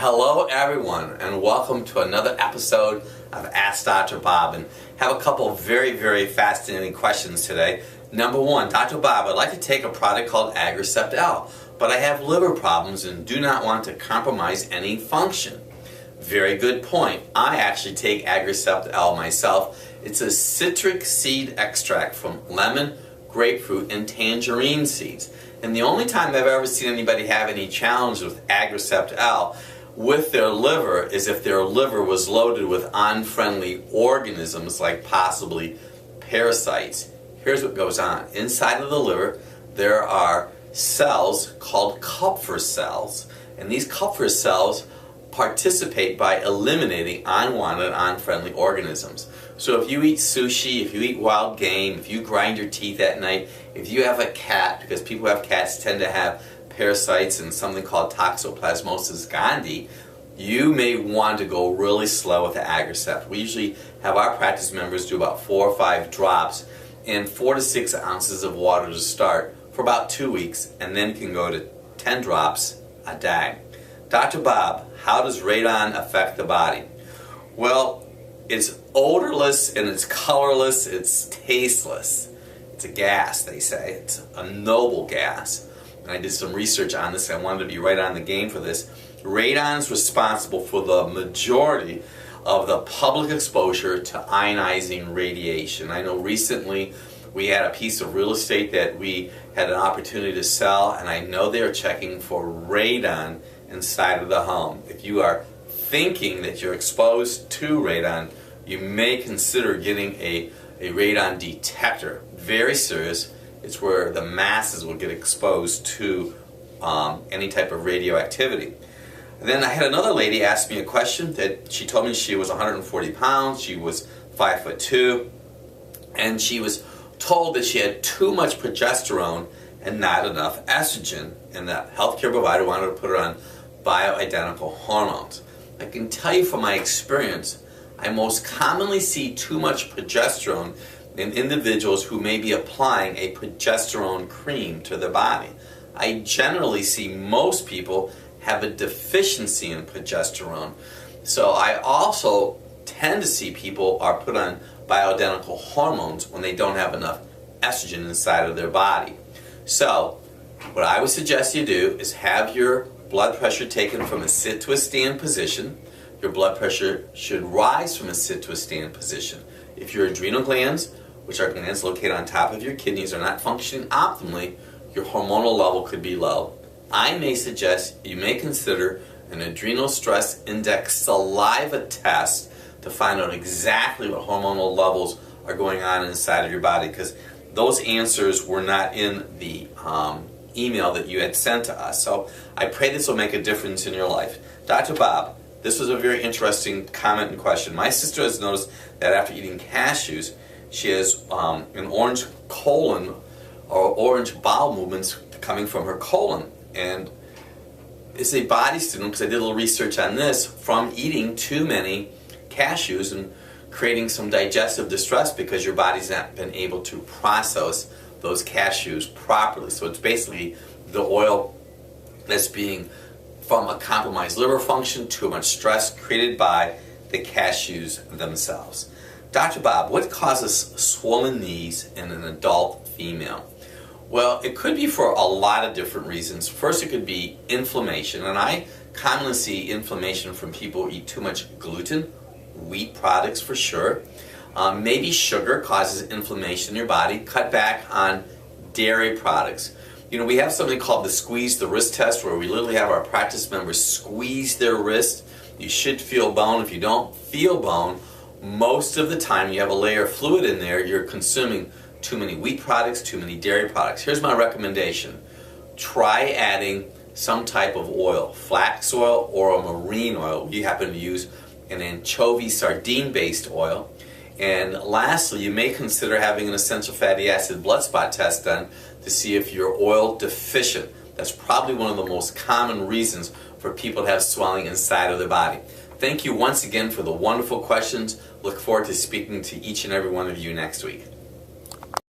Hello everyone, and welcome to another episode of Ask Dr. Bob, and have a couple of very fascinating questions today. Number one, Dr. Bob, I'd like to take a product called Agrisept L, but I have liver problems and do not want to compromise any function. Very good point. I actually take Agrisept L myself. It's a citric seed extract from lemon, grapefruit, and tangerine seeds. And the only time I've ever seen anybody have any challenge with Agrisept L with their liver is if their liver was loaded with unfriendly organisms like possibly parasites. Here's what goes on. Inside of the liver there are cells called Kupffer cells, and these Kupffer cells participate by eliminating unwanted, unfriendly organisms. So if you eat sushi, if you eat wild game, if you grind your teeth at night, if you have a cat, because people who have cats tend to have parasites and something called toxoplasmosis gondii, you may want to go really slow with the Agrisept. We usually have our practice members do about 4 or 5 drops and 4 to 6 ounces of water to start for about 2 weeks, and then can go to 10 drops a day. Dr. Bob, how does radon affect the body? Well, it's odorless and it's colorless, it's tasteless. It's a gas, they say. It's a noble gas. And I did some research on this. I wanted to be right on the game for this. Radon is responsible for the majority of the public exposure to ionizing radiation. I know recently we had a piece of real estate that we had an opportunity to sell, and I know they're checking for radon inside of the home. If you are thinking that you're exposed to radon, you may consider getting a radon detector. Very serious. It's where the masses will get exposed to any type of radioactivity. And then I had another lady ask me a question that she told me she was 140 pounds, she was 5'2", and she was told that she had too much progesterone and not enough estrogen, and that healthcare provider wanted to put her on bioidentical hormones. I can tell you from my experience, I most commonly see too much progesterone in individuals who may be applying a progesterone cream to their body. I generally see most people have a deficiency in progesterone. So I also tend to see people are put on bioidentical hormones when they don't have enough estrogen inside of their body. So what I would suggest you do is have your blood pressure taken from a sit to a stand position. Your blood pressure should rise from a sit to a stand position. If your adrenal glands, which are glands located on top of your kidneys, are not functioning optimally, your hormonal level could be low. I may suggest you may consider an adrenal stress index saliva test to find out exactly what hormonal levels are going on inside of your body, because those answers were not in the email that you had sent to us. So I pray this will make a difference in your life. Dr. Bob, this was a very interesting comment and question. My sister has noticed that after eating cashews, she has an orange colon or orange bowel movements coming from her colon. And it's a body student, because I did a little research on this, from eating too many cashews and creating some digestive distress because your body's not been able to process those cashews properly. So it's basically the oil that's being from a compromised liver function, too much stress created by the cashews themselves. Dr. Bob, what causes swollen knees in an adult female? Well, it could be for a lot of different reasons. First, it could be inflammation, and I commonly see inflammation from people who eat too much gluten, wheat products for sure. Maybe sugar causes inflammation in your body. Cut back on dairy products. You know, we have something called the squeeze the wrist test, where we literally have our practice members squeeze their wrist. You should feel bone. If you don't feel bone, most of the time you have a layer of fluid in there, you're consuming too many wheat products, too many dairy products. Here's my recommendation. Try adding some type of oil, flax oil or a marine oil. We happen to use an anchovy sardine based oil. And lastly, you may consider having an essential fatty acid blood spot test done to see if you're oil deficient. That's probably one of the most common reasons for people to have swelling inside of their body. Thank you once again for the wonderful questions. Look forward to speaking to each and every one of you next week.